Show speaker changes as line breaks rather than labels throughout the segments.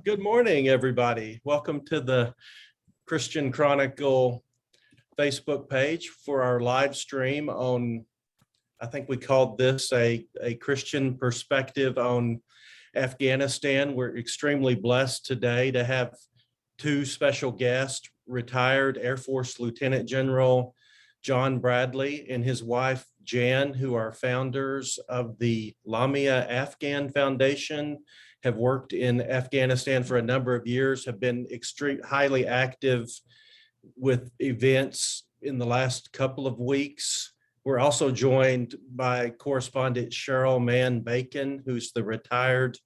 Good morning, everybody. Welcome to the Christian Chronicle Facebook page for our live stream on, I think we called this a Christian perspective on Afghanistan. We're extremely blessed today to have two special guests, retired Air Force Lieutenant General John Bradley and his wife Jan, who are founders of the Lamia Afghan Foundation, have worked in Afghanistan for a number of years, have been highly active with events in the last couple of weeks. We're also joined by correspondent Cheryl Mann Bacon, who's the retired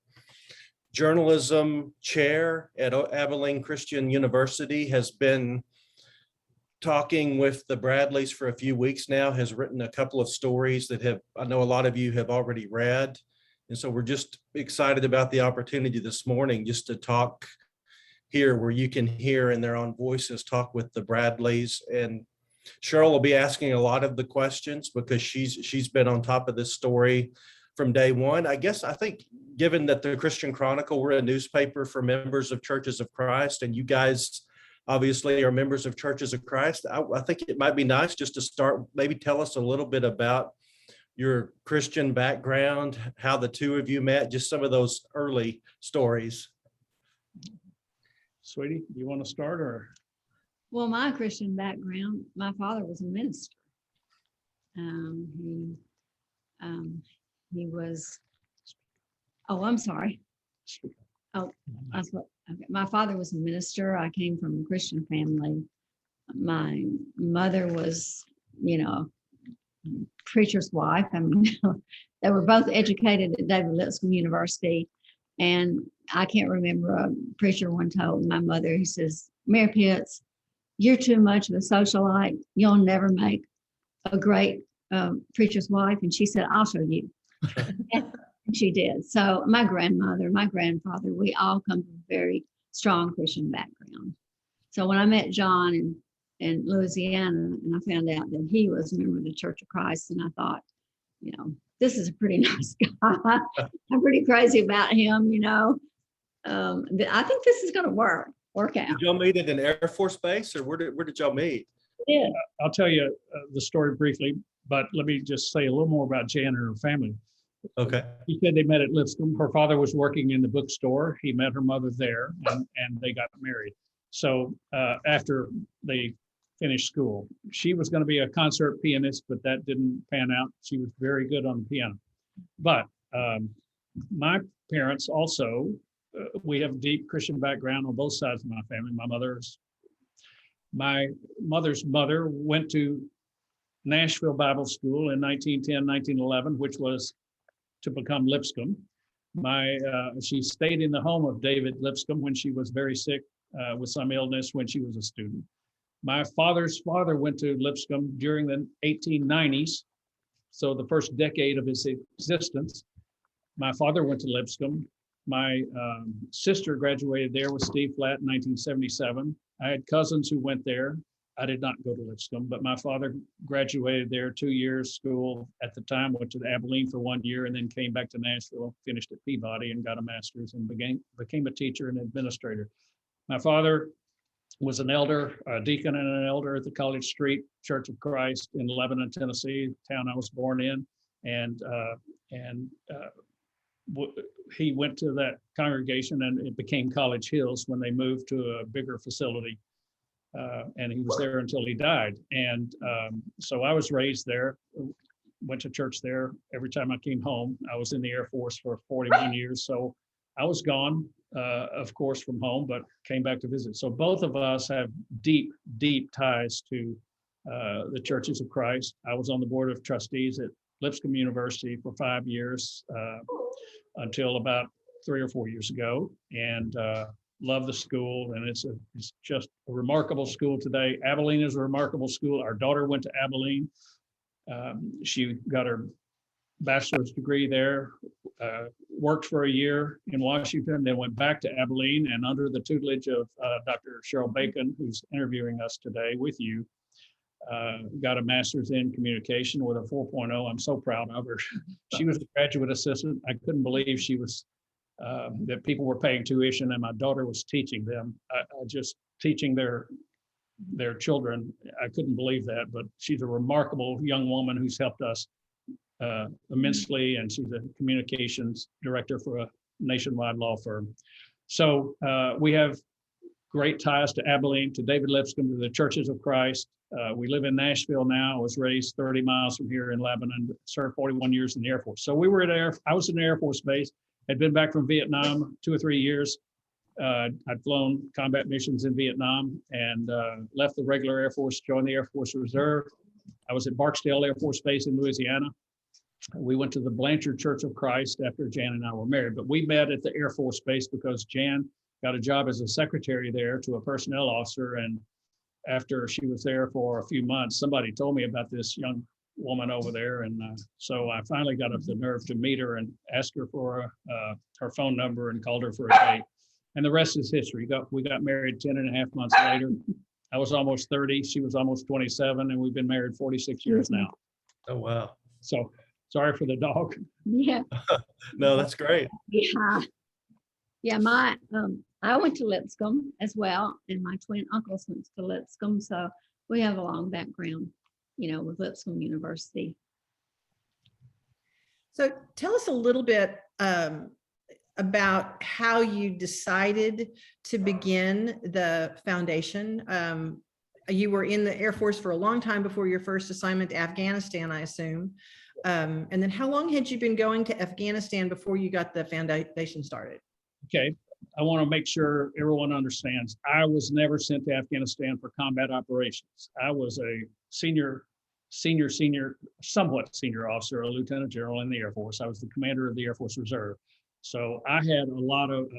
journalism chair at Abilene Christian University, has been talking with the Bradleys for a few weeks now, has written a couple of stories that I know a lot of you have already read. And so we're just excited about the opportunity this morning just to talk here where you can hear in their own voices, talk with the Bradleys. And Cheryl will be asking a lot of the questions because she's been on top of this story from day one. I think given that the Christian Chronicle, we're a newspaper for members of Churches of Christ, and you guys obviously are members of Churches of Christ, I think it might be nice just to start, maybe tell us a little bit about your Christian background, how the two of you met, just some of those early stories.
Sweetie, do you want to start or?
Well, my Christian background, my father was a minister. He was, I'm sorry. Oh, that's what, okay. My father was a minister. I came from a Christian family. My mother was, preacher's wife. I mean, they were both educated at David Lipscomb University. And I can't remember, a preacher one told my mother, he says, "Mary Pitts, you're too much of a socialite. You'll never make a great preacher's wife." And she said, "I'll show you." And she did. So my grandmother, my grandfather, we all come from a very strong Christian background. So when I met John in Louisiana, and I found out that he was a member of the Church of Christ, and I thought, this is a pretty nice guy. I'm pretty crazy about him, I think this is going to work out.
Did y'all meet at an Air Force base, or where did y'all meet?
Yeah.
I'll tell you the story briefly, but let me just say a little more about Jan and her family.
Okay.
He said they met at Lipscomb. Her father was working in the bookstore. He met her mother there, and they got married. So after they finished school, she was going to be a concert pianist, but that didn't pan out. She was very good on the piano. But my parents also, we have deep Christian background on both sides of my family. My mother's mother went to Nashville Bible School in 1910, 1911, which was to become Lipscomb. She stayed in the home of David Lipscomb when she was very sick with some illness when she was a student. My father's father went to Lipscomb during the 1890s, so the first decade of his existence. My father went to Lipscomb. My sister graduated there with Steve Flatt in 1977. I had cousins who went there. I did not go to Lipscomb, but my father graduated there 2 years school at the time, went to Abilene for 1 year, and then came back to Nashville, finished at Peabody and got a master's and became a teacher and administrator. My father was an elder, a deacon and an elder at the College Street Church of Christ in Lebanon, Tennessee, the town I was born in. And he went to that congregation, and it became College Hills when they moved to a bigger facility. And he was there until he died. And so I was raised there, went to church there. Every time I came home, I was in the Air Force for 41 years. So I was gone, of course, from home, but came back to visit. So both of us have deep, deep ties to the Churches of Christ. I was on the board of trustees at Lipscomb University for 5 years until about 3 or 4 years ago, and love the school. And it's just a remarkable school today. Abilene is a remarkable school. Our daughter went to Abilene. She got her bachelor's degree there, worked for a year in Washington, then went back to Abilene, and under the tutelage of Dr. Cheryl Bacon, who's interviewing us today with you, got a master's in communication with a 4.0. I'm so proud of her. She was a graduate assistant. I couldn't believe she was that people were paying tuition and my daughter was teaching them. I just teaching their children. I couldn't believe that, but she's a remarkable young woman who's helped us immensely, and she's a communications director for a nationwide law firm. So we have great ties to Abilene, to David Lipscomb, to the Churches of Christ. We live in Nashville now. I was raised 30 miles from here in Lebanon, served 41 years in the Air Force. So we were I was in the Air Force base, had been back from Vietnam 2 or 3 years. I'd flown combat missions in Vietnam and left the regular Air Force, joined the Air Force Reserve. I was at Barksdale Air Force Base in Louisiana. We went to the Blanchard Church of Christ after Jan and I were married, but we met at the Air Force Base because Jan got a job as a secretary there to a personnel officer. And after she was there for a few months, somebody told me about this young woman over there. And so I finally got up the nerve to meet her and ask her for her phone number and called her for a date. And the rest is history. We got married 10 and a half months later. I was almost 30. She was almost 27. And we've been married 46 years now.
Oh, wow.
So sorry for the dog.
Yeah.
No, that's great.
Yeah. Yeah, I went to Lipscomb as well, and my twin uncles went to Lipscomb. So we have a long background, with Lipscomb University.
So tell us a little bit about how you decided to begin the foundation. You were in the Air Force for a long time before your first assignment to Afghanistan, I assume. And then how long had you been going to Afghanistan before you got the foundation started?
Okay, I want to make sure everyone understands. I was never sent to Afghanistan for combat operations. I was a somewhat senior officer, a lieutenant general in the Air Force. I was the commander of the Air Force Reserve. So I had a lot of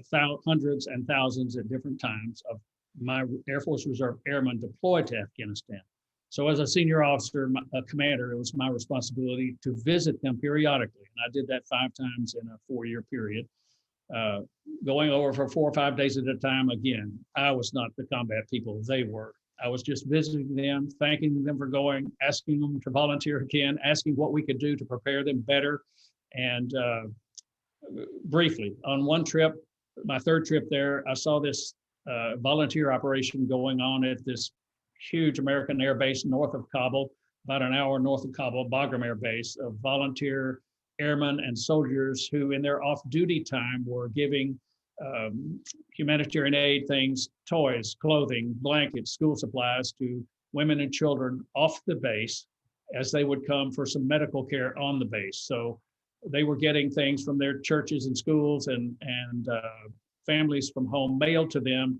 hundreds and thousands at different times of my Air Force Reserve airmen deployed to Afghanistan. So as a senior officer, a commander, it was my responsibility to visit them periodically. And I did that 5 times in a 4-year period. Going over for 4 or 5 days at a time. Again, I was not the combat people, they were. I was just visiting them, thanking them for going, asking them to volunteer again, asking what we could do to prepare them better. And briefly, on one trip, my 3rd trip there, I saw this volunteer operation going on at this huge American air base north of Kabul, about an hour north of Kabul, Bagram Air Base, of volunteer airmen and soldiers who in their off-duty time were giving humanitarian aid things, toys, clothing, blankets, school supplies to women and children off the base as they would come for some medical care on the base. So they were getting things from their churches and schools and families from home mailed to them.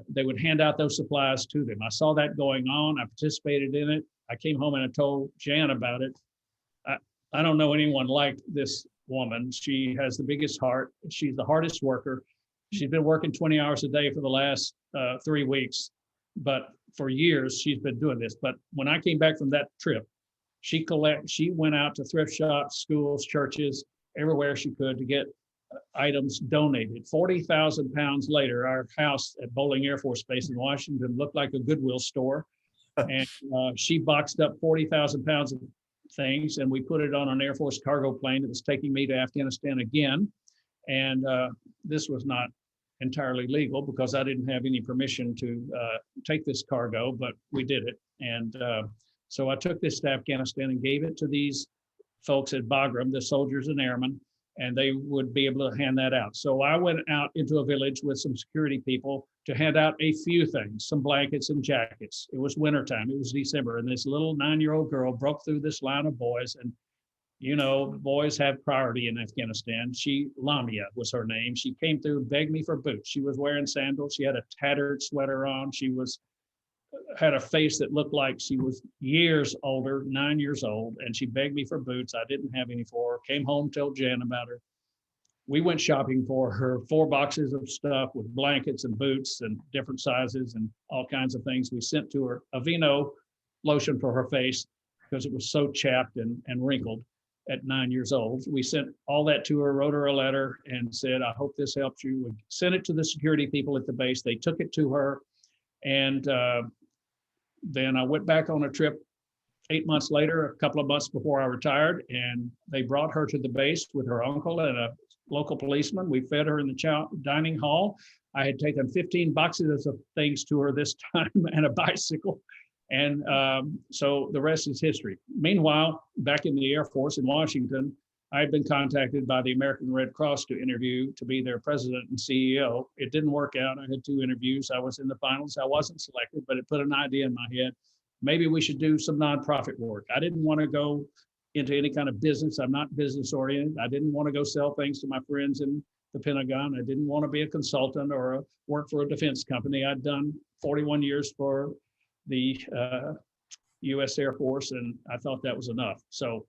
They would hand out those supplies to them. I saw that going on. I participated in it. I came home and I told Jan about it. I don't know anyone like this woman. She has the biggest heart. She's the hardest worker. She's been working 20 hours a day for the last 3 weeks, but for years she's been doing this. But when I came back from that trip, she went out to thrift shops, schools, churches, everywhere she could to get items donated. 40,000 pounds later, our house at Bowling Air Force Base in Washington looked like a Goodwill store. And she boxed up 40,000 pounds of things, and we put it on an Air Force cargo plane that was taking me to Afghanistan again. And this was not entirely legal because I didn't have any permission to take this cargo, but we did it. And so I took this to Afghanistan and gave it to these folks at Bagram, the soldiers and airmen, and they would be able to hand that out. So I went out into a village with some security people to hand out a few things, some blankets and jackets. It was wintertime, it was December, and this little 9-year-old girl broke through this line of boys, and boys have priority in Afghanistan. Lamia was her name. She came through, begged me for boots. She was wearing sandals. She had a tattered sweater on. She had a face that looked like she was years older, 9 years old, and she begged me for boots. I didn't have any for her. Came home, told Jan about her. We went shopping for her, 4 boxes of stuff with blankets and boots and different sizes and all kinds of things. We sent to her Aveeno lotion for her face because it was so chapped and wrinkled at 9 years old. We sent all that to her, wrote her a letter and said, I hope this helps you. We sent it to the security people at the base. They took it to her. And then I went back on a trip 8 months later, a couple of months before I retired, and they brought her to the base with her uncle and a local policeman. We fed her in the dining hall. I had taken 15 boxes of things to her this time and a bicycle. And so the rest is history. Meanwhile, back in the Air Force in Washington, I had been contacted by the American Red Cross to interview to be their president and CEO. It didn't work out. I had 2 interviews. I was in the finals. I wasn't selected, but it put an idea in my head. Maybe we should do some nonprofit work. I didn't want to go into any kind of business. I'm not business oriented. I didn't want to go sell things to my friends in the Pentagon. I didn't want to be a consultant or work for a defense company. I'd done 41 years for the U.S. Air Force, and I thought that was enough. So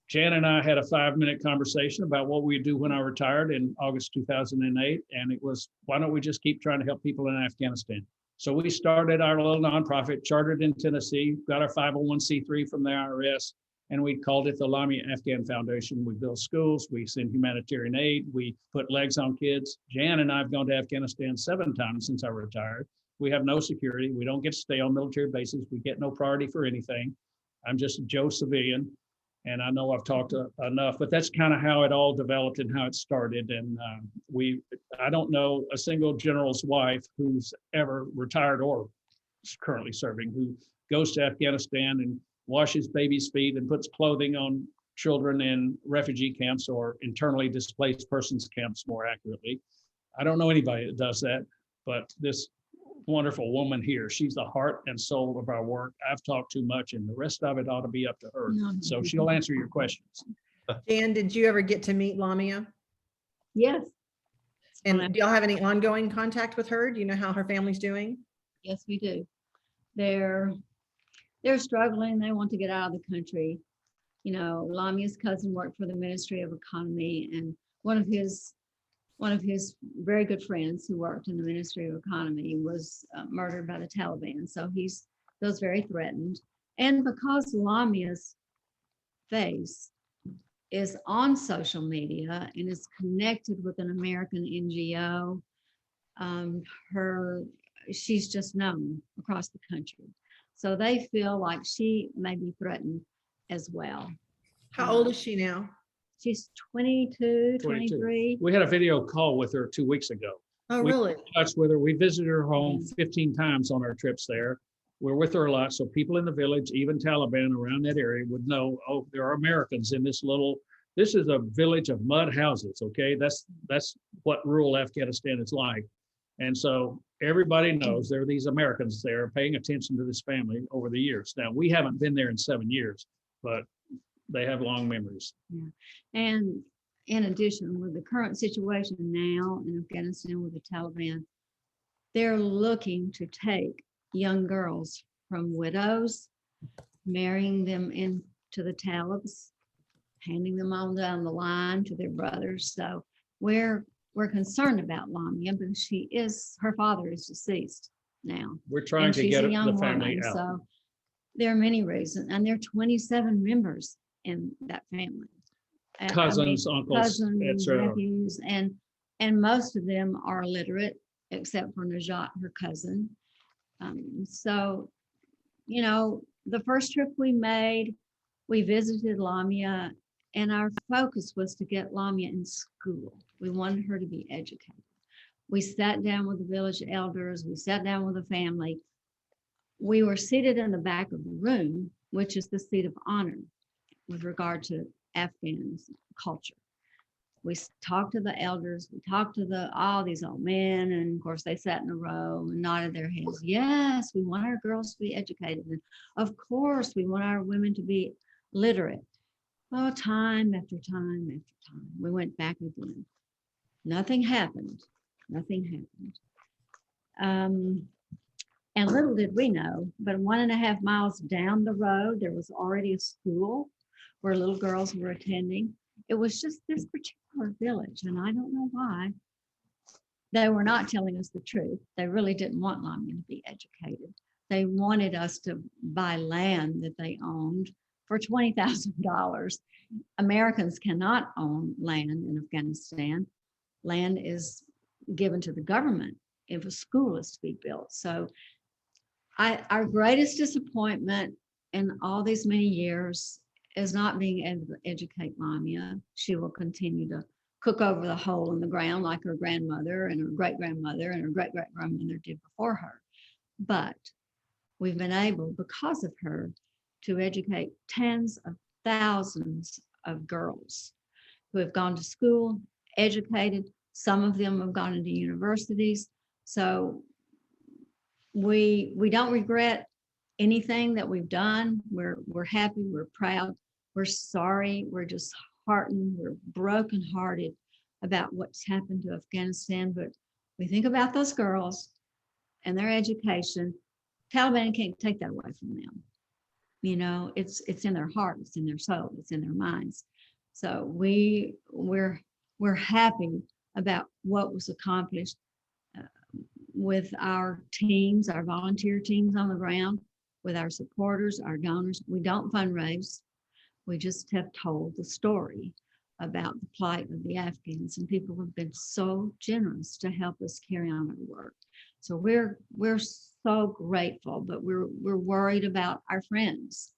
Jan and I had a 5-minute conversation about what we'd do when I retired in August 2008. And it was, why don't we just keep trying to help people in Afghanistan? So we started our little nonprofit, chartered in Tennessee, got our 501c3 from the IRS, and we called it the Lamia Afghan Foundation. We build schools, we send humanitarian aid, we put legs on kids. Jan and I have gone to Afghanistan 7 times since I retired. We have no security. We don't get to stay on military bases. We get no priority for anything. I'm just a Joe civilian. And I know I've talked enough, but that's kind of how it all developed and how it started. And I don't know a single general's wife who's ever retired or currently serving who goes to Afghanistan and washes babies' feet and puts clothing on children in refugee camps or internally displaced persons camps, more accurately. I don't know anybody that does that, but this wonderful woman here, she's the heart and soul of our work. I've talked too much, and the rest of it ought to be up to her. So she'll answer your questions.
Jan, did you ever get to meet Lamia?
Yes.
And do y'all have any ongoing contact with her? Do you know how her family's doing?
Yes, we do. They're struggling. They want to get out of the country. You know, Lamia's cousin worked for the Ministry of Economy, and one of his very good friends who worked in the Ministry of Economy was murdered by the Taliban. So he feels very threatened. And because Lamia's face is on social media and is connected with an American NGO, she's just known across the country. So they feel like she may be threatened as well.
How old is she now?
She's 22, 23.
We had a video call with her 2 weeks ago.
Oh,
We
really?
touched with her. We visited her home 15 times on our trips there. We're with her a lot. So people in the village, even Taliban around that area would know, oh, there are Americans in this is a village of mud houses. Okay. That's what rural Afghanistan is like. And so everybody knows there are these Americans there paying attention to this family over the years. Now, we haven't been there in 7 years, but they have long memories.
Yeah. And in addition, with the current situation now in Afghanistan with the Taliban, they're looking to take young girls from widows, marrying them into the Talibs, handing them on down the line to their brothers. So we're concerned about Lamia because her father is deceased now.
We're trying to get the family out.
So there are many reasons, and there are 27 members in that family.
Cousins, uncles, etc.
Nephews, and most of them are illiterate, except for Najat, her cousin. So, you know, the first trip we made, we visited Lamia, and our focus was to get Lamia in school. We wanted her to be educated. We sat down with the village elders. We sat down with the family. We were seated in the back of the room, which is the seat of honor with regard to Afghans culture. We talked to the elders, we talked to all these old men, and of course they sat in a row and nodded their heads. Yes, we want our girls to be educated. And of course, we want our women to be literate. Well, time after time after time, we went back again. Nothing happened. Nothing happened. And little did we know, but 1.5 miles down the road, there was already a school where little girls were attending. It was just this particular village, and I don't know why. They were not telling us the truth. They really didn't want Lamia to be educated. They wanted us to buy land that they owned for $20,000. Americans cannot own land in Afghanistan. Land is given to the government if a school is to be built. So our greatest disappointment in all these many years is not being able to educate Lamia. She will continue to cook over the hole in the ground like her grandmother and her great-grandmother and her great-great-grandmother did before her. But we've been able, because of her, to educate tens of thousands of girls who have gone to school, educated. Some of them have gone into universities. So we don't regret anything that we've done. We're happy, we're proud, we're sorry, we're just heartened, we're brokenhearted about what's happened to Afghanistan. But we think about those girls and their education. Taliban can't take that away from them. You know, it's in their heart, it's in their soul, it's in their minds. So we're happy about what was accomplished with our teams, our volunteer teams on the ground, with our supporters, our donors. We don't fundraise. We just have told the story about the plight of the Afghans, and people have been so generous to help us carry on our work. So we're so grateful, but we're worried about our friends.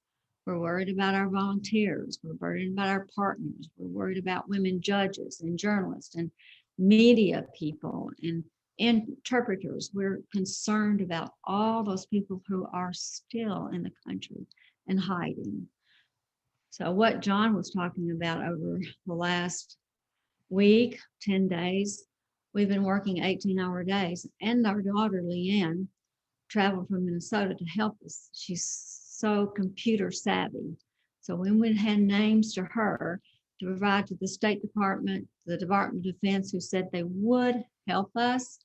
We're worried about our volunteers. We're worried about our partners. We're worried about women judges and journalists and media people and interpreters. We're concerned about all those people who are still in the country and hiding. So what John was talking about over the last week, 10 days, we've been working 18-hour days, and our daughter, Leanne, traveled from Minnesota to help us. She's so computer savvy. So when we had names to her to provide to the State Department, the Department of Defense, who said they would help us,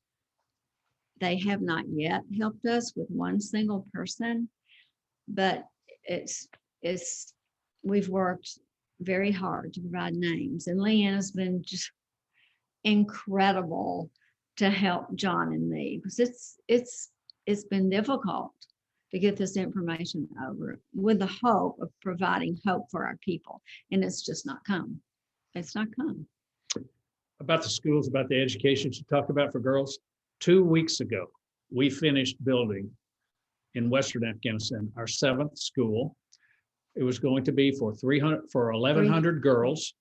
they have not yet helped us with one single person, but we've worked very hard to provide names. And Leanne has been just incredible to help John and me, because it's been difficult to get this information over with the hope of providing hope for our people. And it's just not come. It's not come.
About the schools, about the education you talked about for girls. 2 weeks ago, we finished building in Western Afghanistan, our 7th school. It was going to be for 1,100 girls.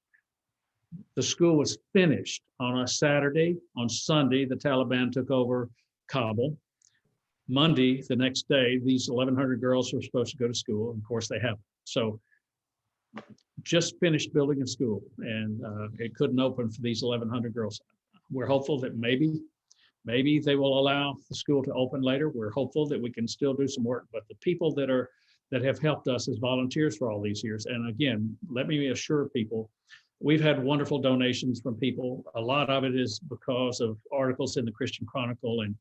The school was finished on a Saturday. On Sunday, the Taliban took over Kabul. Monday, the next day, these 1,100 girls were supposed to go to school. Of course, they haven't. So just finished building a school, and it couldn't open for these 1,100 girls. We're hopeful that maybe they will allow the school to open later. We're hopeful that we can still do some work, but the people that have helped us as volunteers for all these years. And again, let me assure people, we've had wonderful donations from people. A lot of it is because of articles in the Christian Chronicle, and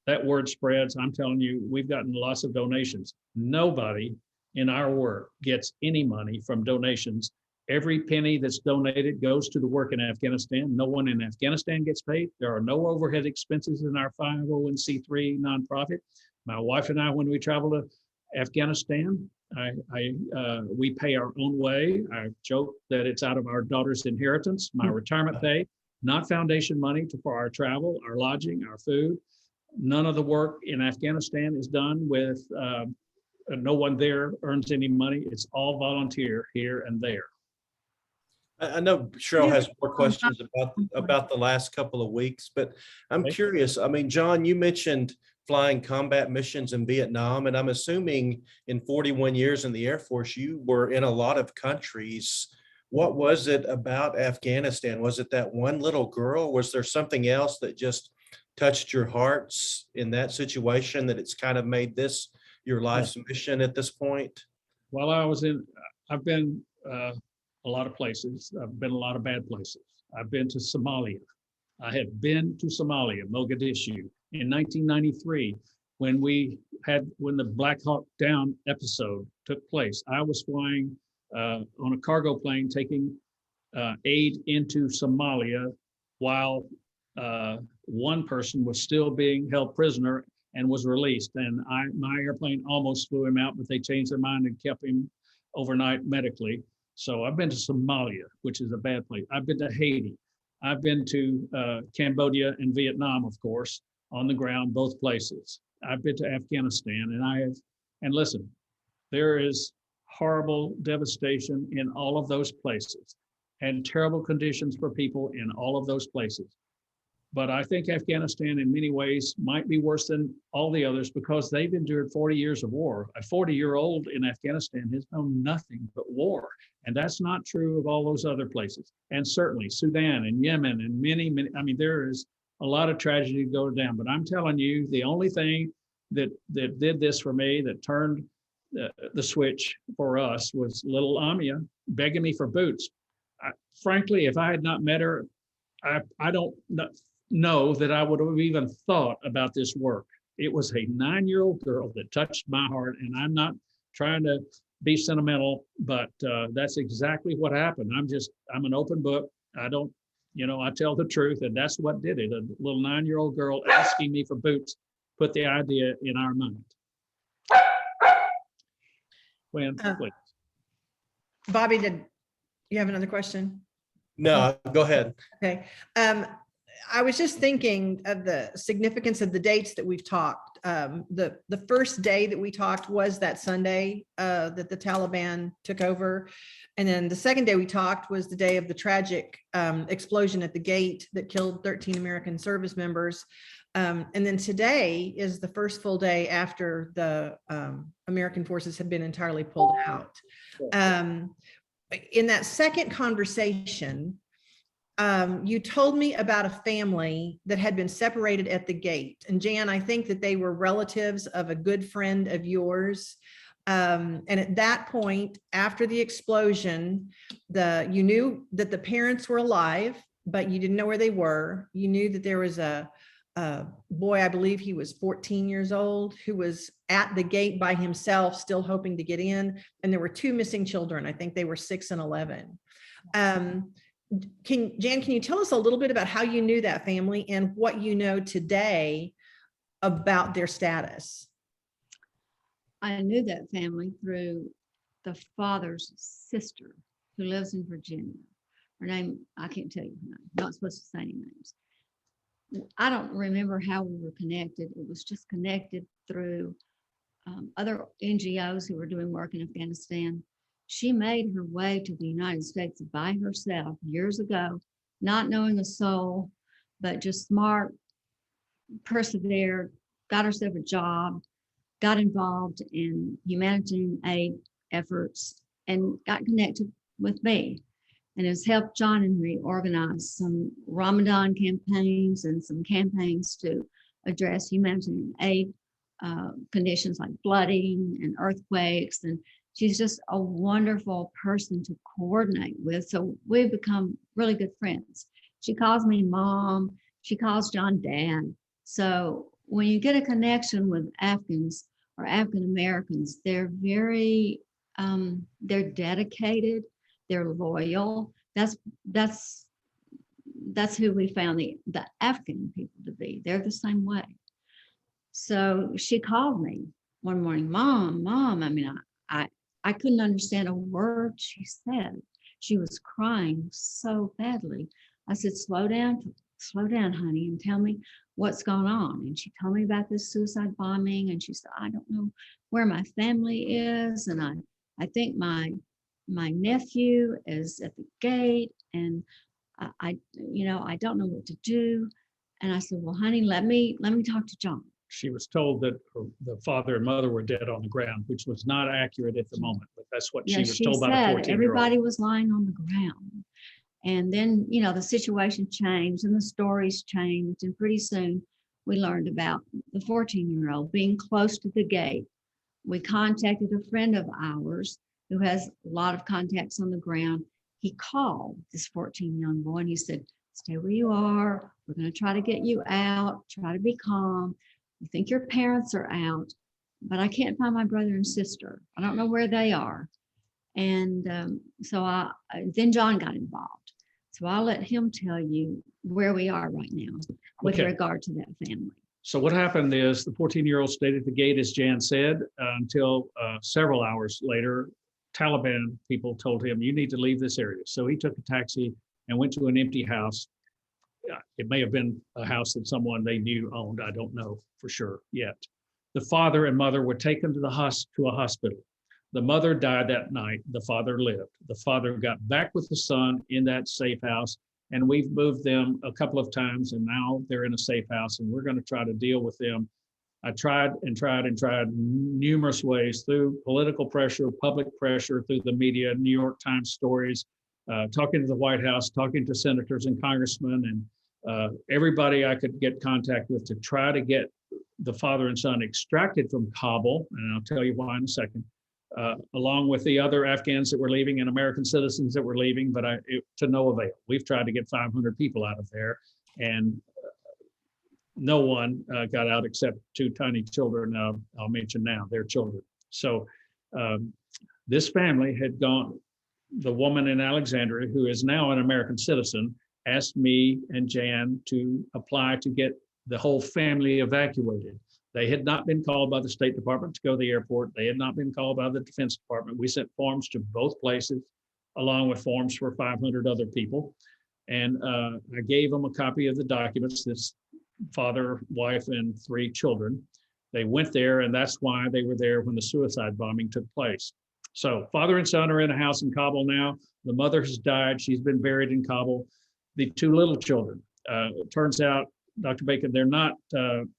that word spreads. I'm telling you, we've gotten lots of donations. Nobody in our work gets any money from donations. Every penny that's donated goes to the work in Afghanistan. No one in Afghanistan gets paid. There are no overhead expenses in our 501c3 nonprofit. My wife and I, when we travel to Afghanistan, we pay our own way. I joke that it's out of our daughter's inheritance, my retirement pay, not foundation money for our travel, our lodging, our food. None of the work in Afghanistan is done with, no one there earns any money. It's all volunteer here and there.
I know Cheryl has more questions about the last couple of weeks, but I'm curious. I mean, John, you mentioned flying combat missions in Vietnam, and I'm assuming in 41 years in the Air Force, you were in a lot of countries. What was it about Afghanistan? Was it that one little girl? Was there something else that just touched your hearts in that situation that it's kind of made this your life's mission at this point?
While I've been a lot of places. I've been a lot of bad places. I've been to Somalia. I have been to Somalia, Mogadishu, in 1993, when the Black Hawk Down episode took place. I was flying on a cargo plane taking aid into Somalia while one person was still being held prisoner and was released. And my airplane almost flew him out, but they changed their mind and kept him overnight medically. So I've been to Somalia, which is a bad place. I've been to Haiti. I've been to Cambodia and Vietnam, of course, on the ground, both places. I've been to Afghanistan, and listen, there is horrible devastation in all of those places. and terrible conditions for people in all of those places. But I think Afghanistan in many ways might be worse than all the others because they've endured 40 years of war. A 40-year-old in Afghanistan has known nothing but war. And that's not true of all those other places. And certainly Sudan and Yemen and many, I mean, there is a lot of tragedy to go down. But I'm telling you, the only thing that did this for me, that turned the switch for us, was little Lamia begging me for boots. Frankly, if I had not met her, I don't know that I would have even thought about this work. It was a 9-year-old girl that touched my heart, and I'm not trying to be sentimental, but that's exactly what happened. I'm an open book. I don't, I tell the truth, and that's what did it. A little 9-year-old girl asking me for boots put the idea in our mind. Gwen, please.
Bobby, did you have another question?
No, go ahead.
Okay. I was just thinking of the significance of the dates that we've talked. The first day that we talked was that Sunday that the Taliban took over. And then the second day we talked was the day of the tragic explosion at the gate that killed 13 American service members. And then today is the first full day after the American forces have been entirely pulled out. In that second conversation, you told me about a family that had been separated at the gate. And Jan, I think that they were relatives of a good friend of yours. And at that point, after the explosion, you knew that the parents were alive, but you didn't know where they were. You knew that there was a boy, I believe he was 14 years old, who was at the gate by himself, still hoping to get in. And there were 2 missing children. I think they were 6 and 11. Jan, can you tell us a little bit about how you knew that family and what you know today about their status?
I knew that family through the father's sister who lives in Virginia. Her name, I can't tell you her name, not supposed to say any names. I don't remember how we were connected. It was just connected through other NGOs who were doing work in Afghanistan. She made her way to the United States by herself years ago, not knowing a soul, but just smart, persevered, got herself a job, got involved in humanitarian aid efforts, and got connected with me, and has helped John and me organize some Ramadan campaigns and some campaigns to address humanitarian aid conditions like flooding and earthquakes. And she's just a wonderful person to coordinate with. So we've become really good friends. She calls me mom. She calls John dad. So when you get a connection with Afghans or African Americans, they're very, they're dedicated, they're loyal. That's who we found the Afghan people to be. They're the same way. So she called me one morning, mom. I mean, I couldn't understand a word she said. She was crying so badly. I said, slow down, honey, and tell me what's going on. And she told me about this suicide bombing. And she said, I don't know where my family is. And I think my nephew is at the gate, and I don't know what to do. And I said, well, honey, let me talk to John.
She was told that the father and mother were dead on the ground, which was not accurate at the moment, but that's what she was told by the 14-year-old.
Everybody was lying on the ground. And then, the situation changed and the stories changed. And pretty soon we learned about the 14-year-old being close to the gate. We contacted a friend of ours who has a lot of contacts on the ground. He called this 14 young boy and he said, stay where you are. We're going to try to get you out. Try to be calm. We think your parents are out, but I can't find my brother and sister. I don't know where they are. And then John got involved. So I'll let him tell you where we are right now with regard to that family.
So what happened is the 14-year-old stayed at the gate, as Jan said, until several hours later, Taliban people told him, you need to leave this area. So he took a taxi and went to an empty house. It may have been a house that someone they knew owned. I don't know for sure yet. The father and mother were taken to a hospital. The mother died that night. The father lived. The father got back with the son in that safe house, and we've moved them a couple of times, and now they're in a safe house, and we're going to try to deal with them. I tried and tried and tried numerous ways through political pressure, public pressure, through the media, New York Times stories, talking to the White House, talking to senators and congressmen, and everybody I could get contact with to try to get the father and son extracted from Kabul, and I'll tell you why in a second, along with the other Afghans that were leaving and American citizens that were leaving, but to no avail. We've tried to get 500 people out of there, and no one got out except two tiny children. I'll mention now, their children. So this family had gone, the woman in Alexandria, who is now an American citizen, asked me and Jan to apply to get the whole family evacuated. They had not been called by the State Department to go to the airport. They had not been called by the Defense Department. We sent forms to both places, along with forms for 500 other people. And I gave them a copy of the documents, this father, wife, and 3 children. They went there, and that's why they were there when the suicide bombing took place. So father and son are in a house in Kabul now. The mother has died. She's been buried in Kabul. The 2 little children, it turns out, Dr. Bacon, they're not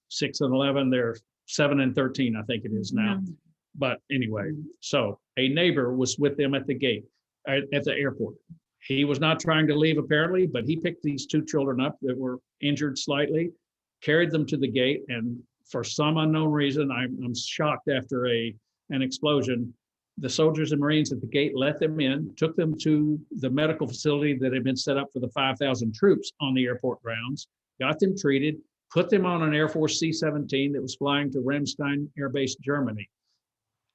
6 and 11, they're 7 and 13, I think it is now.
No.
But anyway, so a neighbor was with them at the gate, at the airport. He was not trying to leave apparently, but he picked these 2 children up that were injured slightly, carried them to the gate, and for some unknown reason, I'm shocked, after an explosion, the soldiers and Marines at the gate let them in, took them to the medical facility that had been set up for the 5,000 troops on the airport grounds, got them treated, put them on an Air Force C-17 that was flying to Ramstein Air Base, Germany.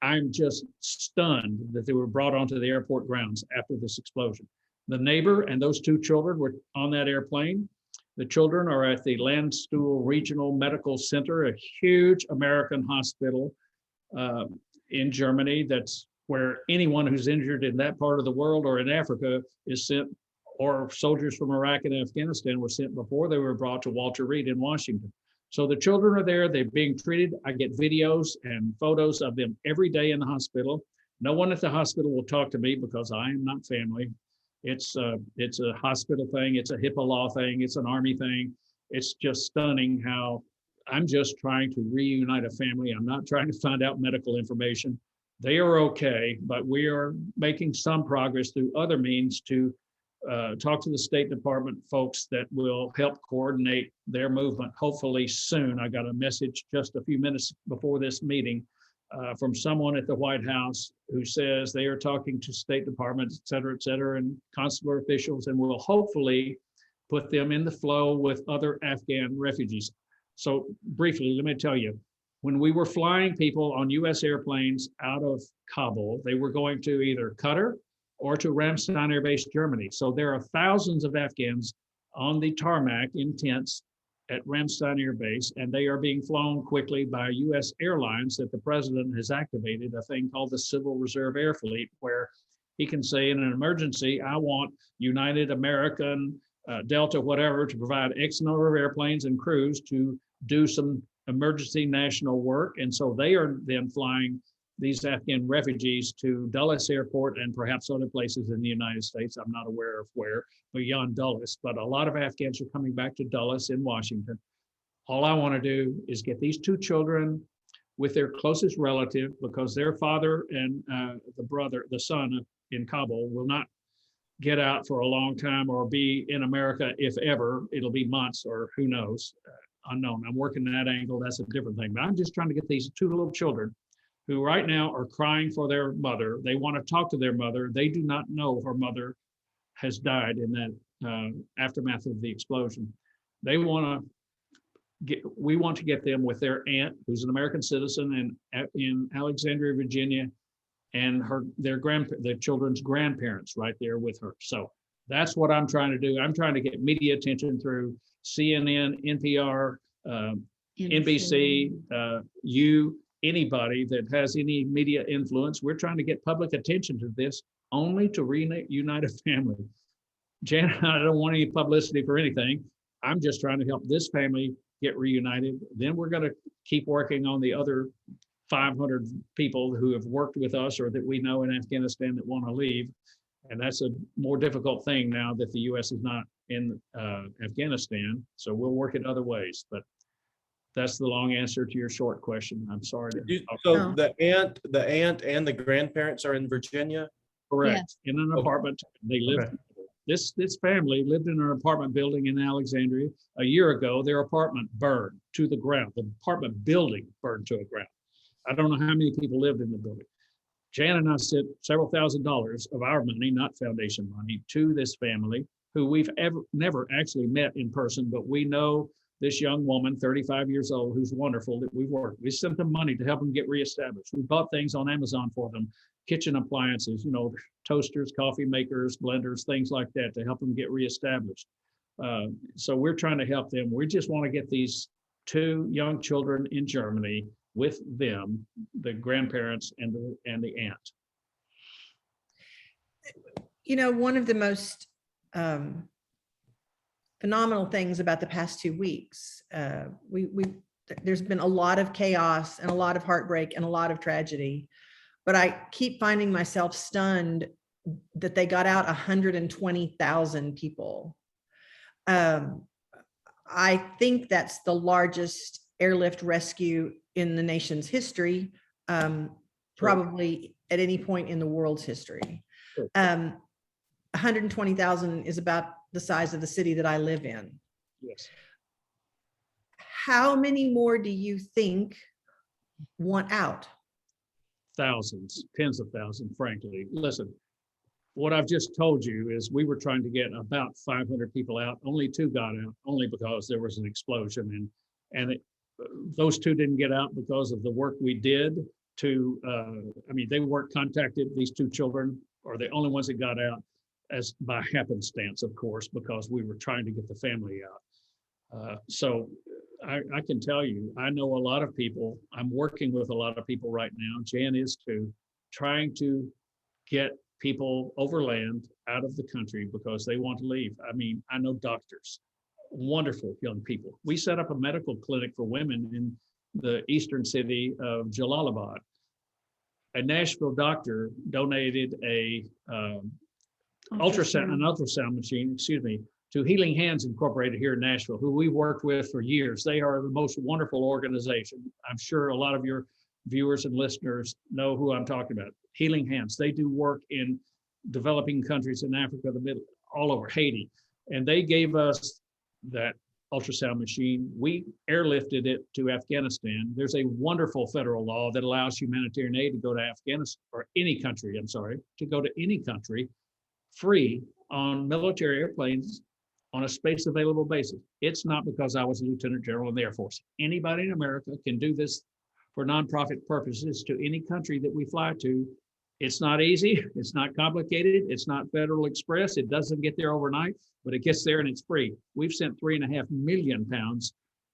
I'm just stunned that they were brought onto the airport grounds after this explosion. The neighbor and those 2 children were on that airplane. The children are at the Landstuhl Regional Medical Center, a huge American hospital in Germany. That's where anyone who's injured in that part of the world or in Africa is sent, or soldiers from Iraq and Afghanistan were sent before they were brought to Walter Reed in Washington. So the children are there, they're being treated. I get videos and photos of them every day in the hospital. No one at the hospital will talk to me because I am not family. It's a hospital thing, it's a HIPAA law thing, it's an Army thing. It's just stunning how I'm just trying to reunite a family. I'm not trying to find out medical information. They are okay, but we are making some progress through other means to talk to the State Department folks that will help coordinate their movement, hopefully soon. I got a message just a few minutes before this meeting from someone at the White House who says they are talking to State Department, et cetera, and consular officials, and will hopefully put them in the flow with other Afghan refugees. So briefly, let me tell you, when we were flying people on US airplanes out of Kabul, they were going to either Qatar or to Ramstein Air Base, Germany. So there are thousands of Afghans on the tarmac in tents at Ramstein Air Base, and they are being flown quickly by US airlines that the president has activated, a thing called the Civil Reserve Air Fleet, where he can say in an emergency, I want United, American, Delta, whatever, to provide X number of airplanes and crews to do some emergency national work. And so they are then flying these Afghan refugees to Dulles Airport and perhaps other places in the United States. I'm not aware of where beyond Dulles, but a lot of Afghans are coming back to Dulles in Washington. All I want to do is get these 2 children with their closest relative, because their father and the son in Kabul will not get out for a long time or be in America, if ever. It'll be months or who knows, unknown. I'm working that angle. That's a different thing. But I'm just trying to get these 2 little children who right now are crying for their mother. They want to talk to their mother. They do not know her mother has died in that aftermath of the explosion. We want to get them with their aunt, who's an American citizen in Alexandria, Virginia, and the children's grandparents right there with her. So that's what I'm trying to do. I'm trying to get media attention through CNN, NPR, NBC, anybody that has any media influence. We're trying to get public attention to this, only to reunite a family. Jan, I don't want any publicity for anything. I'm just trying to help this family get reunited. Then we're going to keep working on the other 500 people who have worked with us or that we know in Afghanistan that want to leave. And that's a more difficult thing now that the U.S. is not in Afghanistan. So we'll work it other ways. But that's the long answer to your short question. I'm sorry.
So the aunt and the grandparents are in Virginia?
Correct. In an
Okay.
apartment. They lived.
Okay.
This family lived in an apartment building in Alexandria. A year ago, their apartment burned to the ground. The apartment building burned to the ground. I don't know how many people lived in the building. Jan and I sent several $1,000s of our money, not foundation money, to this family who we've never actually met in person, but we know this young woman, 35 years old, who's wonderful, that we've worked. We sent them money to help them get reestablished. We bought things on Amazon for them, kitchen appliances, toasters, coffee makers, blenders, things like that to help them get reestablished. So we're trying to help them. We just want to get these 2 young children in Germany with them, the grandparents and the aunt.
One of the most phenomenal things about the past 2 weeks, there's been a lot of chaos and a lot of heartbreak and a lot of tragedy, but I keep finding myself stunned that they got out 120,000 people. I think that's the largest airlift rescue in the nation's history, probably at any point in the world's history. 120,000 is about the size of the city that I live in.
Yes.
How many more do you think want out?
Thousands, tens of thousands, frankly. Listen, what I've just told you is we were trying to get about 500 people out. Only 2 got out, only because there was an explosion. And those 2 didn't get out because of the work we did to, they weren't contacted. These 2 children are the only ones that got out, as by happenstance, of course, because we were trying to get the family out. So I can tell you, I know a lot of people. I'm working with a lot of people right now. Jan is too, trying to get people overland out of the country because they want to leave. I know doctors, wonderful young people. We set up a medical clinic for women in the eastern city of Jalalabad. A Nashville doctor donated an ultrasound machine, to Healing Hands Incorporated here in Nashville, who we worked with for years. They are the most wonderful organization. I'm sure a lot of your viewers and listeners know who I'm talking about. Healing Hands. They do work in developing countries in Africa, the Middle, all over Haiti. And they gave us that ultrasound machine. We airlifted it to Afghanistan. There's a wonderful federal law that allows humanitarian aid to go to Afghanistan, or any country, to go to any country free on military airplanes on a space available basis. It's not because I was a lieutenant general in the Air Force. Anybody in America can do this for nonprofit purposes to any country that we fly to. It's not easy. It's not complicated. It's not Federal Express. It doesn't get there overnight, but it gets there and it's free. We've sent 3.5 million pounds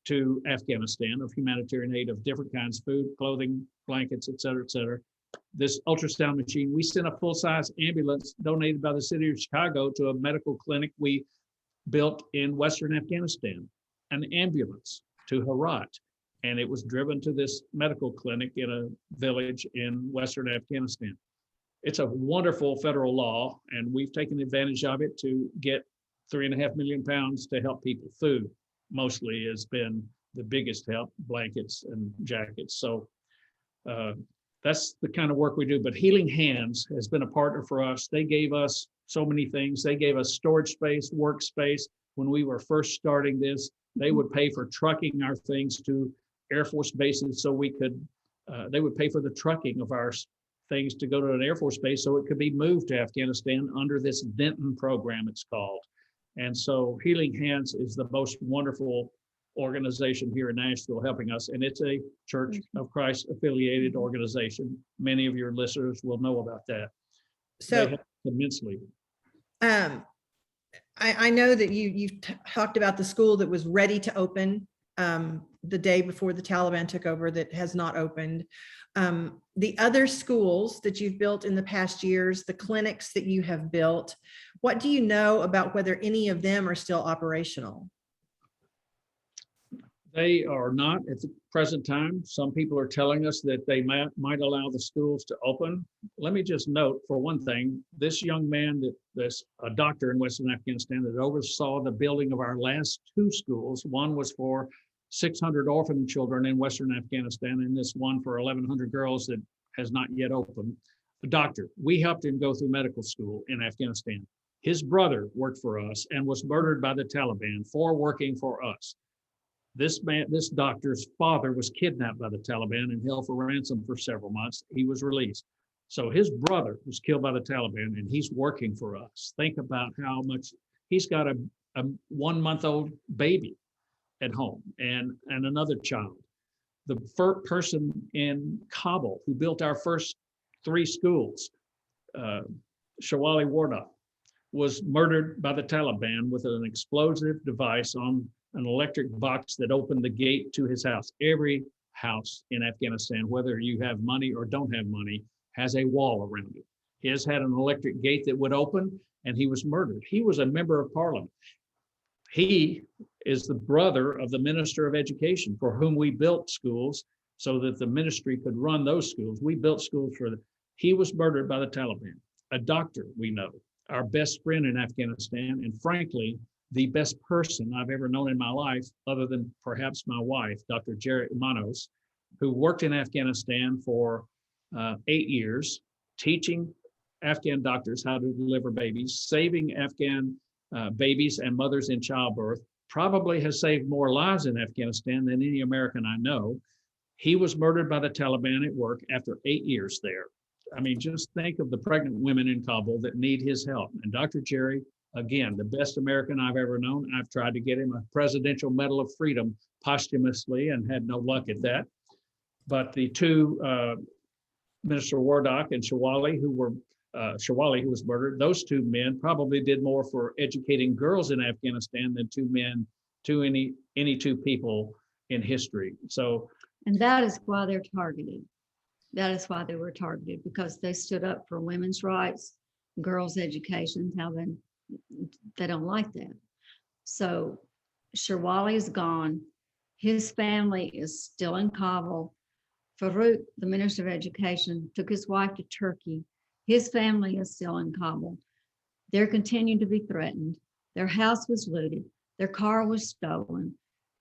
to Afghanistan of humanitarian aid of different kinds, food, clothing, blankets, et cetera, et cetera. This ultrasound machine, we sent a full-size ambulance donated by the city of Chicago to a medical clinic we built in Western Afghanistan, an ambulance to Herat. And it was driven to this medical clinic in a village in Western Afghanistan. It's a wonderful federal law, and we've taken advantage of it to get 3.5 million pounds to help people. Food mostly has been the biggest help, blankets and jackets. So that's the kind of work we do. But Healing Hands has been a partner for us. They gave us so many things. They gave us storage space, workspace. When we were first starting this, they would pay for trucking our things to Air Force bases so we could, they would pay for the trucking of our things to go to an Air Force base so it could be moved to Afghanistan under this Denton program, it's called. And so Healing Hands is the most wonderful organization here in Nashville helping us. And it's a Church of Christ affiliated organization. Many of your listeners will know about that.
So
they help immensely.
I know that you've talked about the school that was ready to open the day before the Taliban took over that has not opened. The other schools that you've built in the past years, the clinics that you have built, what do you know about whether any of them are still operational?
They are not at the present time. Some people are telling us that they might allow the schools to open. Let me just note, for one thing, this young man that's a doctor in Western Afghanistan that oversaw the building of our last two schools. One was for 600 orphan children in Western Afghanistan, and this one for 1,100 girls that has not yet opened. A doctor. We helped him go through medical school in Afghanistan. His brother worked for us and was murdered by the Taliban for working for us. This doctor's father was kidnapped by the Taliban and held for ransom for several months. He was released. So his brother was killed by the Taliban and he's working for us. Think about how much he's got a 1-month-old baby at home and another child. The first person in Kabul who built our first 3 schools, Shawali Wardak, was murdered by the Taliban with an explosive device on an electric box that opened the gate to his house. Every house in Afghanistan, whether you have money or don't have money, has a wall around it. His had an electric gate that would open, and he was murdered. He was a member of parliament. He is the brother of the Minister of Education, for whom we built schools so that the ministry could run those schools. We built schools for them. He was murdered by the Taliban. A doctor we know, our best friend in Afghanistan, and frankly, the best person I've ever known in my life, other than perhaps my wife, Dr. Jerry Manos, who worked in Afghanistan for 8 years, teaching Afghan doctors how to deliver babies, saving Afghan babies and mothers in childbirth, probably has saved more lives in Afghanistan than any American I know. He was murdered by the Taliban at work after 8 years there. I mean, just think of the pregnant women in Kabul that need his help. And Dr. Jerry, again, the best American I've ever known. I've tried to get him a Presidential Medal of Freedom posthumously and had no luck at that. But the two, Minister Wardak and Shawali, who was murdered, those two men probably did more for educating girls in Afghanistan than any two people in history. So,
And that is why they're targeted. That is why they were targeted, because they stood up for women's rights, girls' education. They don't like that. So Sherwali is gone. His family is still in Kabul. Farouk, the Minister of Education, took his wife to Turkey. His family is still in Kabul. They're continuing to be threatened. Their house was looted. Their car was stolen.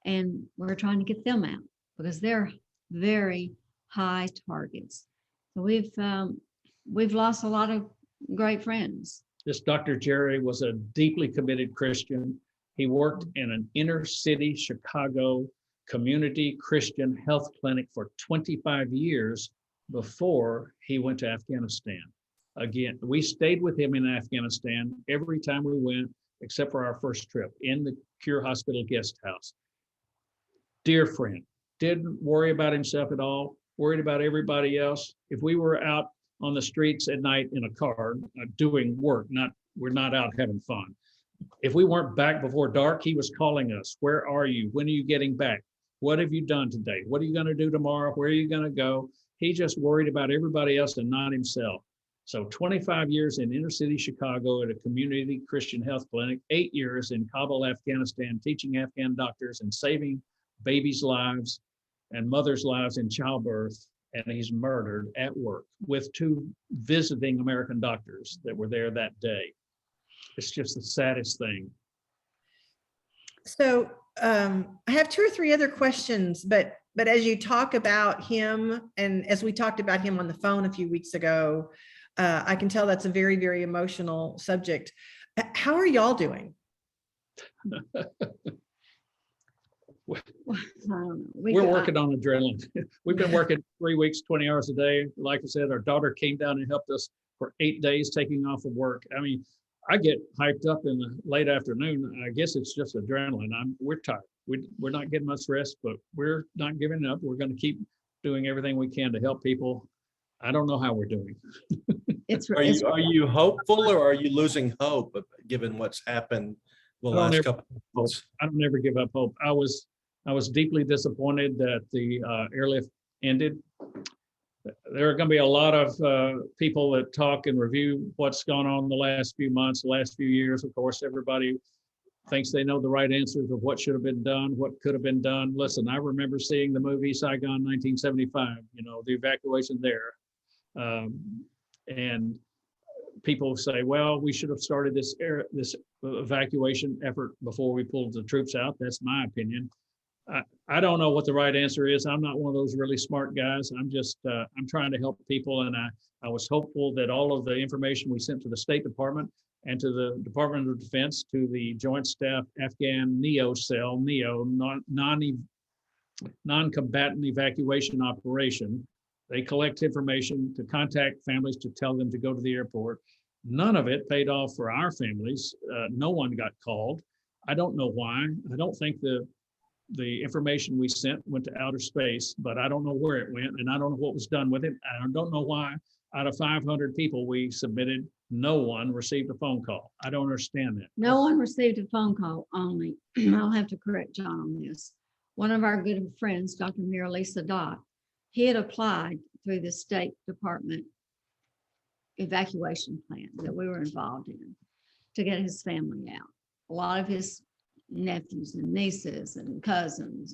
And we're trying to get them out because they're very high targets. So we've lost a lot of great friends.
this Dr. Jerry was a deeply committed Christian. He worked in an inner city Chicago community Christian health clinic for 25 years before he went to Afghanistan. Again, we stayed with him in Afghanistan every time we went, except for our first trip in the Cure Hospital guest house. Dear friend, didn't worry about himself at all, worried about everybody else. If we were out on the streets at night in a car doing work, we're not out having fun. If we weren't back before dark, he was calling us. Where are you? When are you getting back? What have you done today? What are you going to do tomorrow? Where are you going to go? He just worried about everybody else and not himself. So 25 years in inner city Chicago at a community Christian health clinic, 8 years in Kabul, Afghanistan, teaching Afghan doctors and saving babies' lives and mothers' lives in childbirth. And he's murdered at work with 2 visiting American doctors that were there that day. It's just the saddest thing.
So I have 2 or 3 other questions, but as you talk about him, and as we talked about him on the phone a few weeks ago, I can tell that's a very, very emotional subject. How are y'all doing?
We're working on adrenaline. We've been working 3 weeks, 20 hours a day. Like I said, our daughter came down and helped us for 8 days taking off of work. I mean, I get hyped up in the late afternoon. I guess it's just adrenaline. We're tired. We're not getting much rest, but we're not giving up. We're going to keep doing everything we can to help people. I don't know how we're doing.
Are you hopeful, or are you losing hope given what's happened the last couple of months?
I don't ever give up hope. I was deeply disappointed that the airlift ended. There are going to be a lot of people that talk and review what's gone on the last few months, the last few years. Of course, everybody thinks they know the right answers of what should have been done, what could have been done. Listen, I remember seeing the movie Saigon 1975, the evacuation there. And people say, well, we should have started this evacuation effort before we pulled the troops out. That's my opinion. I don't know what the right answer is. I'm not one of those really smart guys. I'm just, I'm trying to help people. And I was hopeful that all of the information we sent to the State Department and to the Department of Defense, to the Joint Staff Afghan NEO cell, non-combatant evacuation operation. They collect information to contact families to tell them to go to the airport. None of it paid off for our families. No one got called. I don't know why. I don't think the information we sent went to outer space, but I don't know where it went, and I don't know what was done with it. I don't know why out of 500 people we submitted, no one received a phone call. I don't understand that.
No one received a phone call only. I'll have to correct John on this. One of our good friends, Dr. Lisa Dot, he had applied through the State Department evacuation plan that we were involved in to get his family out. A lot of his nephews and nieces and cousins.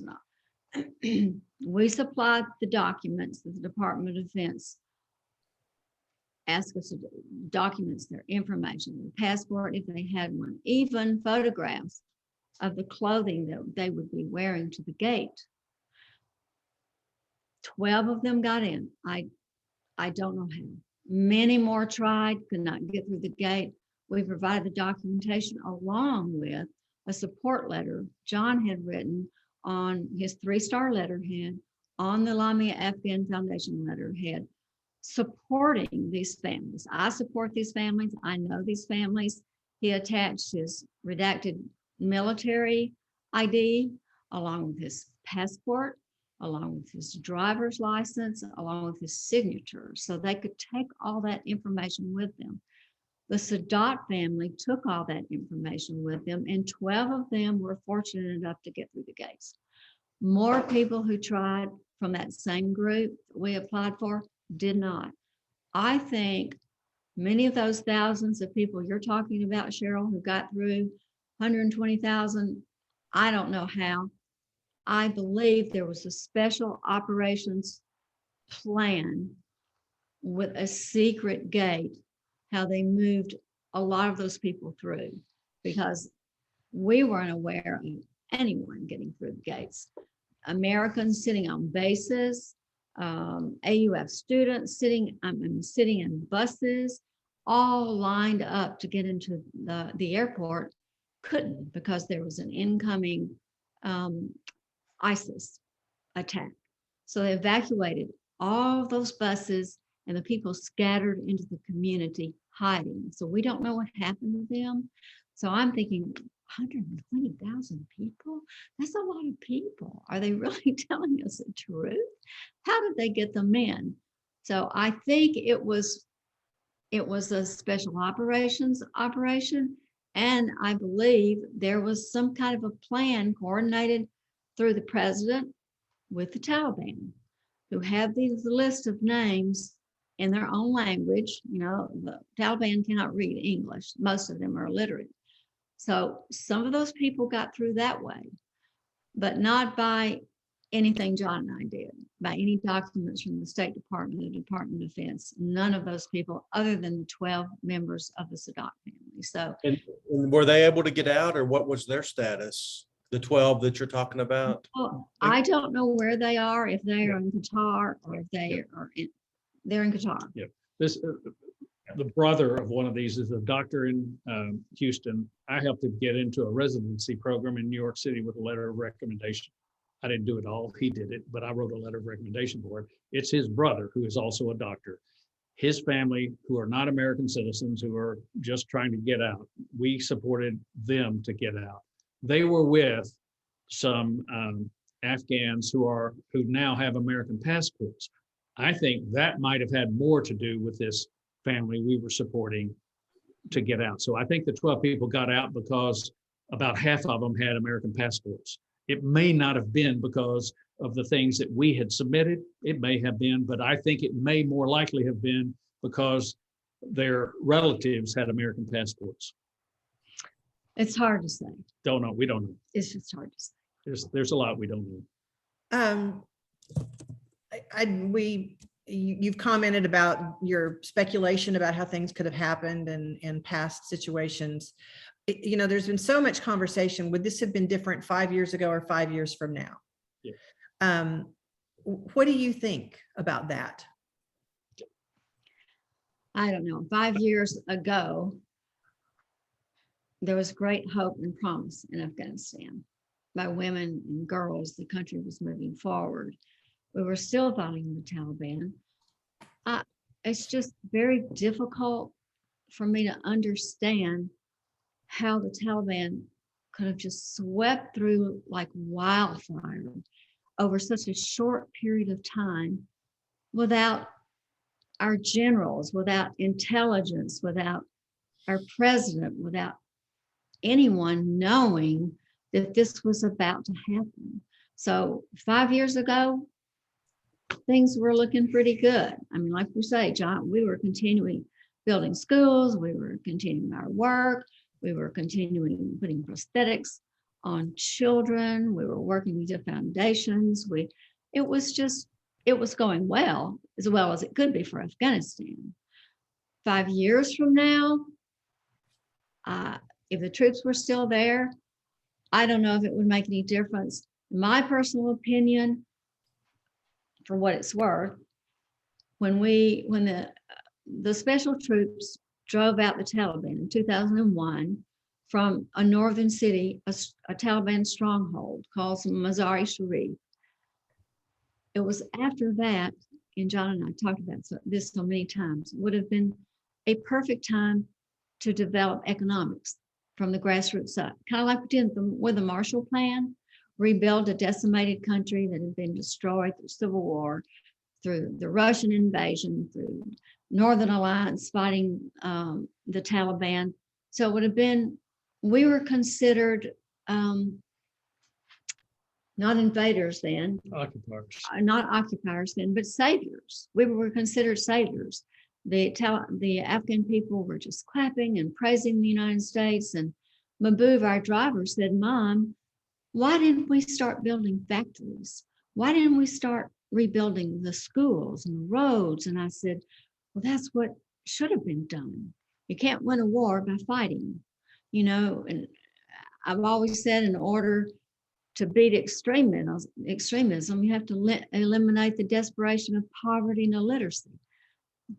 We supplied the documents that the Department of Defense asked us to do, documents, their information, their passport if they had one, even photographs of the clothing that they would be wearing to the gate. 12 of them got in. I don't know how. Many more tried, could not get through the gate. We provided the documentation along with a support letter John had written on his 3-star letterhead, on the Lamia Afghan Foundation letterhead, supporting these families. I support these families. I know these families. He attached his redacted military ID along with his passport, along with his driver's license, along with his signature, so they could take all that information with them. The Sadat family took all that information with them, and 12 of them were fortunate enough to get through the gates. More people who tried from that same group we applied for did not. I think many of those thousands of people you're talking about, Cheryl, who got through 120,000, I don't know how. I believe there was a special operations plan with a secret gate, how they moved a lot of those people through, because we weren't aware of anyone getting through the gates. Americans sitting on bases, AUF students sitting in buses, all lined up to get into the airport, couldn't because there was an incoming ISIS attack. So they evacuated all those buses and the people scattered into the community hiding. So we don't know what happened to them. So I'm thinking 120,000 people, that's a lot of people. Are they really telling us the truth? How did they get them in? So I think it was a special operations operation. And I believe there was some kind of a plan coordinated through the president with the Taliban, who have these list of names in their own language. The Taliban cannot read English. Most of them are illiterate. So some of those people got through that way, but not by anything John and I did, by any documents from the State Department, the Department of Defense. None of those people, other than the 12 members of the Sadat family. So,
and were they able to get out, or what was their status? The 12 that you're talking about?
I don't know where they are, if they are in Qatar or if they're in Qatar.
Yeah, the brother of one of these is a doctor in Houston. I helped him get into a residency program in New York City with a letter of recommendation. I didn't do it all, he did it, but I wrote a letter of recommendation for it. It's his brother, who is also a doctor. His family, who are not American citizens, who are just trying to get out, we supported them to get out. They were with some Afghans who now have American passports. I think that might have had more to do with this family we were supporting to get out. So I think the 12 people got out because about half of them had American passports. It may not have been because of the things that we had submitted. It may have been, but I think it may more likely have been because their relatives had American passports.
It's hard to say.
Don't know. We don't know.
It's just hard to say.
There's a lot we don't know.
You've commented about your speculation about how things could have happened and past situations. You know, there's been so much conversation. Would this have been different 5 years ago or 5 years from now?
Yeah.
What do you think about that?
I don't know. 5 years ago, there was great hope and promise in Afghanistan by women and girls. The country was moving forward. We were still fighting the Taliban. It's just very difficult for me to understand how the Taliban could have just swept through like wildfire over such a short period of time without our generals, without intelligence, without our president, without anyone knowing that this was about to happen. So 5 years ago, things were looking pretty good. I mean, like we say, John, we were continuing building schools, we were continuing our work, we were continuing putting prosthetics on children, we were working with the foundations. It was going well as it could be for Afghanistan. 5 years from now, if the troops were still there, I don't know if it would make any difference. My personal opinion, for what it's worth, when the special troops drove out the Taliban in 2001 from a northern city, a Taliban stronghold called Mazar-e-Sharif. It was after that, and John and I talked about this so many times, would have been a perfect time to develop economics from the grassroots up, kind of like we did with the Marshall Plan, rebuild a decimated country that had been destroyed through civil war, through the Russian invasion, through Northern Alliance fighting the Taliban. So it would have been, we were considered not invaders then, not occupiers then, but saviors. We were considered saviors. The Afghan people were just clapping and praising the United States. And Mahbub, our driver, said, "Mom, why didn't we start building factories? Why didn't we start rebuilding the schools and the roads?" And I said, well, that's what should have been done. You can't win a war by fighting, you know. And I've always said, in order to beat extremism, you have to eliminate the desperation of poverty and illiteracy.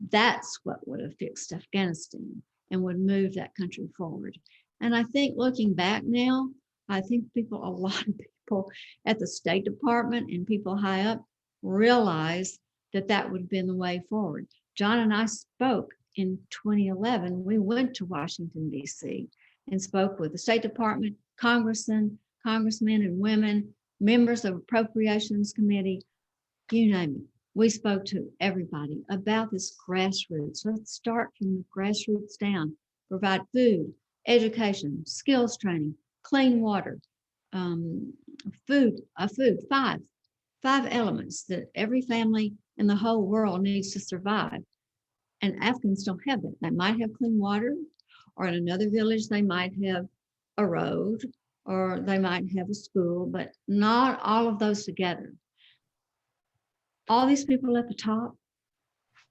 That's what would have fixed Afghanistan and would move that country forward. And I think looking back now, I think a lot of people at the State Department and people high up realize that that would have been the way forward. John and I spoke in 2011. We went to Washington, D.C. and spoke with the State Department, congressmen and women, members of Appropriations Committee, you name it. We spoke to everybody about this grassroots. Let's start from the grassroots down, provide food, education, skills training, clean water, five elements that every family in the whole world needs to survive. And Afghans don't have that. They might have clean water, or in another village, they might have a road, or they might have a school, but not all of those together. All these people at the top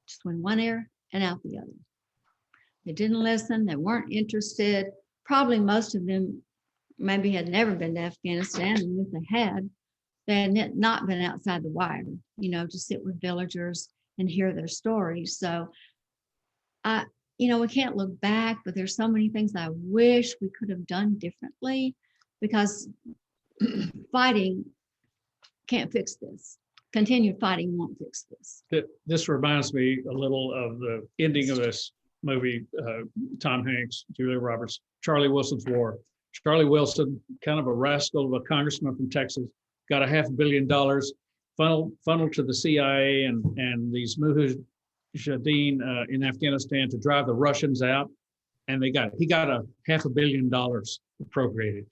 just went one ear and out the other. They didn't listen. They weren't interested. Probably most of them maybe had never been to Afghanistan. And if they had not been outside the wire, you know, to sit with villagers and hear their stories. So, we can't look back, but there's so many things I wish we could have done differently, because fighting can't fix this. Continued fighting won't fix this.
This reminds me a little of the ending of this movie, Tom Hanks, Julia Roberts, Charlie Wilson's War. Charlie Wilson, kind of a rascal of a congressman from Texas, got $500 million funneled to the CIA and these mujahideen in Afghanistan to drive the Russians out. And he got $500 million appropriated.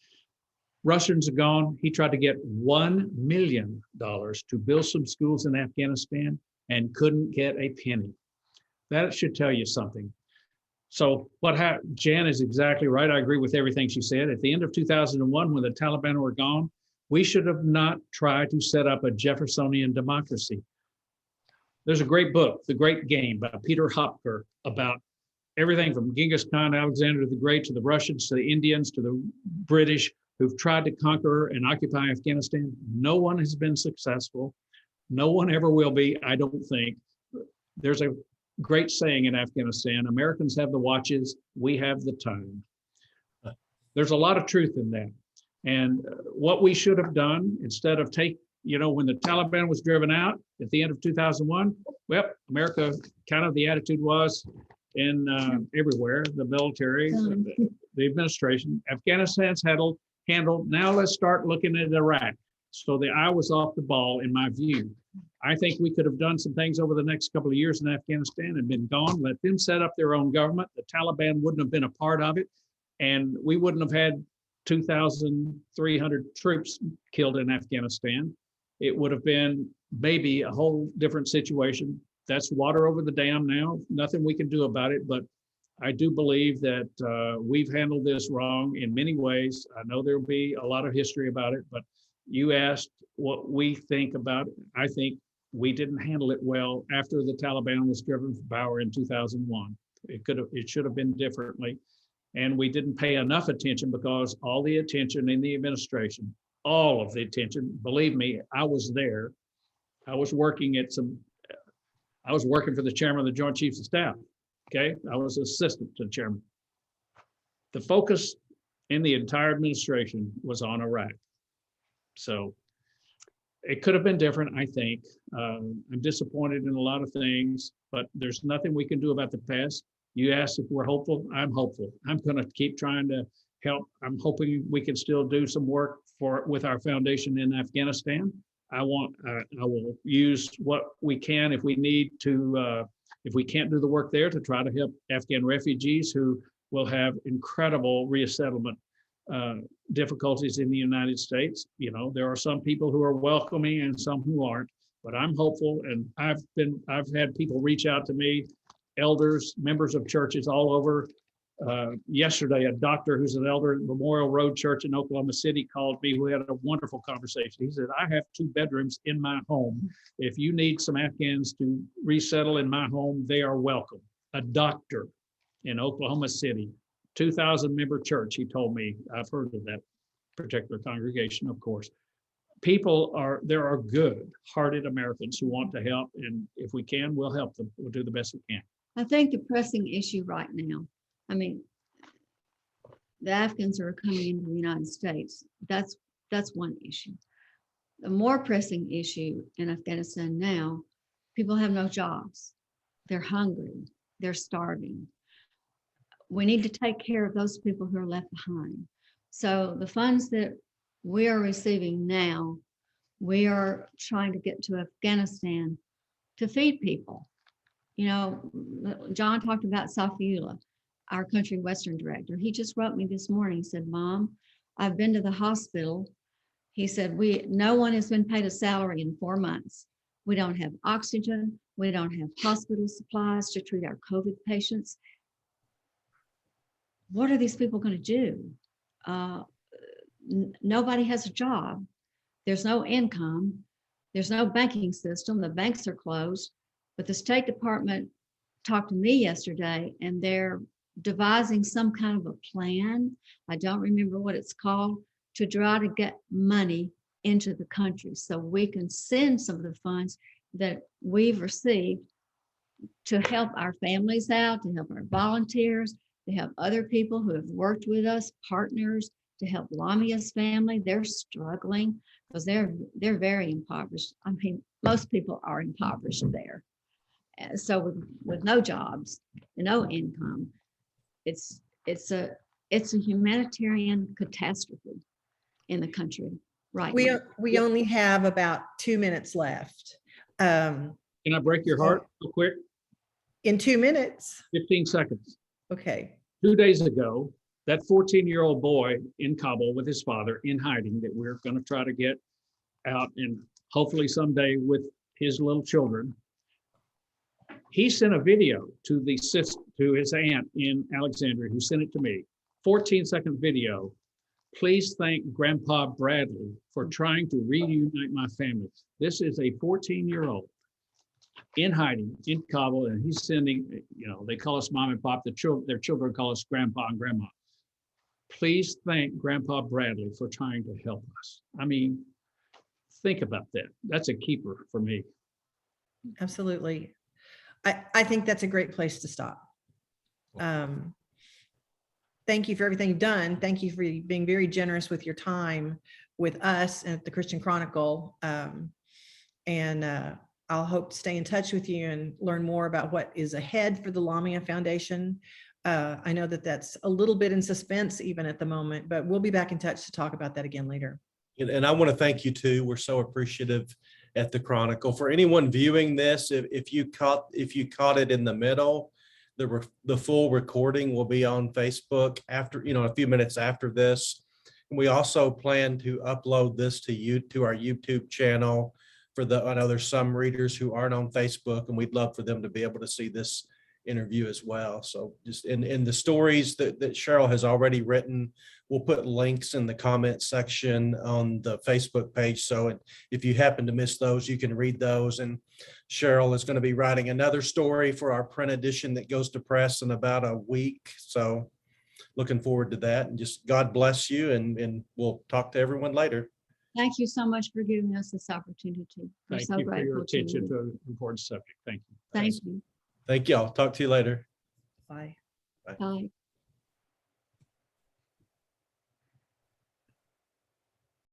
Russians are gone. He tried to get $1 million to build some schools in Afghanistan and couldn't get a penny. That should tell you something. So what happened, Jan is exactly right. I agree with everything she said. At the end of 2001, when the Taliban were gone, we should have not tried to set up a Jeffersonian democracy. There's a great book, The Great Game, by Peter Hopker, about everything from Genghis Khan, Alexander the Great, to the Russians, to the Indians, to the British, who've tried to conquer and occupy Afghanistan. No one has been successful. No one ever will be, I don't think. There's a great saying in Afghanistan: Americans have the watches, we have the time. There's a lot of truth in that. And what we should have done, instead of when the Taliban was driven out at the end of 2001, well, America, kind of the attitude was in everywhere, the military, the administration, Afghanistan's handled. Now let's start looking at Iraq. So the eye was off the ball, in my view. I think we could have done some things over the next couple of years in Afghanistan and been gone, let them set up their own government. The Taliban wouldn't have been a part of it. And we wouldn't have had 2,300 troops killed in Afghanistan. It would have been maybe a whole different situation. That's water over the dam now. Nothing we can do about it. But I do believe that we've handled this wrong in many ways. I know there'll be a lot of history about it, but you asked what we think about it. I think we didn't handle it well after the Taliban was driven from power in 2001. It should have been differently. And we didn't pay enough attention, because all the attention in the administration, all of the attention, believe me, I was there. I was working for the chairman of the Joint Chiefs of Staff. Okay, I was assistant to the chairman. The focus in the entire administration was on Iraq. So it could have been different, I think. I'm disappointed in a lot of things, but there's nothing we can do about the past. You asked if we're hopeful. I'm hopeful. I'm going to keep trying to help. I'm hoping we can still do some work with our foundation in Afghanistan. I will use what we can if we need to. If we can't do the work there, to try to help Afghan refugees who will have incredible resettlement difficulties in the United States. There are some people who are welcoming and some who aren't, but I'm hopeful. And I've had people reach out to me, elders, members of churches all over. Yesterday, a doctor who's an elder at Memorial Road Church in Oklahoma City called me. We had a wonderful conversation. He said, I have 2 bedrooms in my home. If you need some Afghans to resettle in my home, they are welcome. A doctor in Oklahoma City, 2,000 member church, he told me. I've heard of that particular congregation, of course. There are good-hearted Americans who want to help, and if we can, we'll help them. We'll do the best we can.
I think the pressing issue right now, the Afghans are coming into the United States. That's one issue. The more pressing issue in Afghanistan now, people have no jobs. They're hungry. They're starving. We need to take care of those people who are left behind. So the funds that we are receiving now, we are trying to get to Afghanistan to feed people. John talked about Safiullah, our country Western director. He just wrote me this morning. He said, Mom, I've been to the hospital. He said, no one has been paid a salary in 4 months. We don't have oxygen. We don't have hospital supplies to treat our COVID patients. What are these people going to do? Nobody has a job. There's no income. There's no banking system. The banks are closed. But the State Department talked to me yesterday, and they're devising some kind of a plan. I don't remember what it's called, to try to get money into the country so we can send some of the funds that we've received to help our families out, to help our volunteers, to help other people who have worked with us, partners, to help Lamia's family. They're struggling because they're very impoverished. Most people are impoverished there. So with no jobs, no income, it's a humanitarian catastrophe in the country right now.
We only have about 2 minutes left.
Can I break your heart real quick?
In 2 minutes.
15 seconds.
Okay.
2 days ago, that 14-year-old boy in Kabul with his father in hiding, that we're going to try to get out and hopefully someday with his little children, He sent a video to to his aunt in Alexandria, who sent it to me. 14-second video. Please thank Grandpa Bradley for trying to reunite my family. This is a 14-year-old in hiding in Kabul, and he's sending, they call us mom and pop. Their children call us grandpa and grandma. Please thank Grandpa Bradley for trying to help us. I mean, think about that. That's a keeper for me.
Absolutely. I think that's a great place to stop. Thank you for everything you've done. Thank you for being very generous with your time with us and at the Christian Chronicle. I'll hope to stay in touch with you and learn more about what is ahead for the Lamia Foundation. I know that that's a little bit in suspense even at the moment, but we'll be back in touch to talk about that again later.
And I want to thank you too. We're so appreciative at the Chronicle. For anyone viewing this, if you caught it in the middle, the full recording will be on Facebook after, a few minutes after this. And we also plan to upload this to our YouTube channel I know there's some readers who aren't on Facebook, and we'd love for them to be able to see this interview as well. So just in the stories that Cheryl has already written, we'll put links in the comment section on the Facebook page. So if you happen to miss those, you can read those. And Cheryl is going to be writing another story for our print edition that goes to press in about a week. So looking forward to that, and just God bless you. And we'll talk to everyone later.
Thank you so much for giving us this opportunity. We're
Thank
so
you for your
grateful to
attention
you.
to an important subject. Thank you.
Thank you.
Thank you. I'll talk to you later.
Bye.
Bye.